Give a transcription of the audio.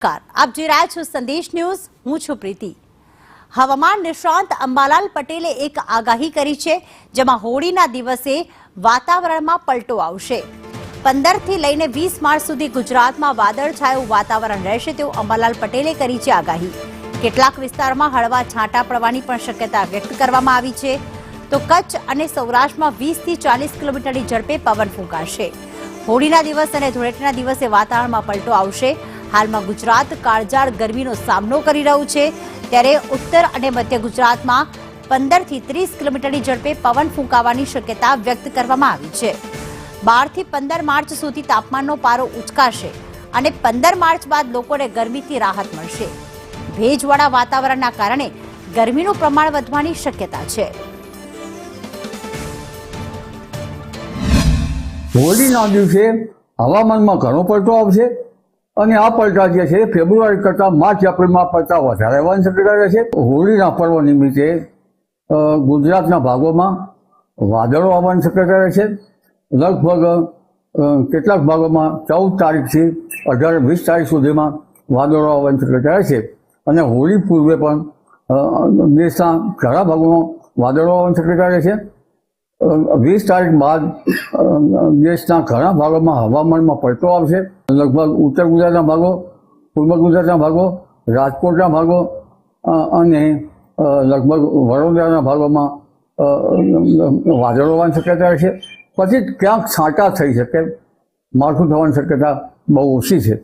આપ જોઈ રહ્યા છો સંદેશ ન્યૂઝ। હું છું પ્રીતિ। હવામાન નિષ્ણાંત અંબાલાલ પટેલે એક આગાહી કરી છે, જેમાં હોળીના દિવસે વાતાવરણમાં પલટો આવશે। 15 થી લઈને 20 માર્ચ સુધી ગુજરાતમાં વાદળછાયું વાતાવરણ રહેશે તેવું અંબાલાલ પટેલે કરી છે આગાહી। કેટલાક વિસ્તારોમાં હળવા છાંટા પડવાની પણ શક્યતા વ્યક્ત કરવામાં આવી છે, તો કચ્છ અને સૌરાષ્ટ્રમાં 20 થી 40 કિલોમીટરની ઝડપે પવન ફૂંકાશે। હોળીના દિવસ અને ધૂળેટીના દિવસે વાતાવરણમાં પલટો આવશે। હાલમાં ગુજરાત કાળઝાળ ગરમીનો સામનો કરી રહ્યું છે, ત્યારે ઉત્તર અને મધ્ય ગુજરાતમાં 15 થી 30 કિલોમીટરની ઝડપે પવન ફૂંકાવાની શક્યતા વ્યક્ત કરવામાં આવી છે। 12 થી 15 માર્ચ સુધી તાપમાનનો પારો ઉચકાશે અને 15 માર્ચ બાદ લોકોને ગરમીથી રાહત મળશે। ભેજવાળા વાતાવરણના કારણે ગરમીનું પ્રમાણ વધવાની શક્યતા છે। હોળીના દિવસે હવામાનમાં ઘણો પલટો આવશે અને આ પલટા જે છે ફેબ્રુઆરી કરતાં માર્ચ એપ્રિલમાં પલટા વધારે આવવાની શક્યતા રહેશે। હોળીના પર્વ નિમિત્તે ગુજરાતના ભાગોમાં વાદળો આવવાની શક્યતા રહેશે। લગભગ કેટલાક ભાગોમાં 14 તારીખથી 18-20 તારીખ સુધીમાં વાદળો આવવાની શક્યતા રહેશે અને હોળી પૂર્વે પણ દેશના ઘણા ભાગોમાં વાદળો આવવાની શક્યતા રહેશે। 20 તારીખ બાદ દેશના ઘણા ભાગોમાં હવામાનમાં પલટો આવશે। લગભગ ઉત્તર ગુજરાતના ભાગો, પૂર્વ ગુજરાતના ભાગો, રાજકોટના ભાગો અને લગભગ વડોદરાના ભાગોમાં વાદળો હોવાની શક્યતા રહેશે। પછી ક્યાંક છાંટા થઈ શકે, માવઠું થવાની શક્યતા બહુ ઓછી છે।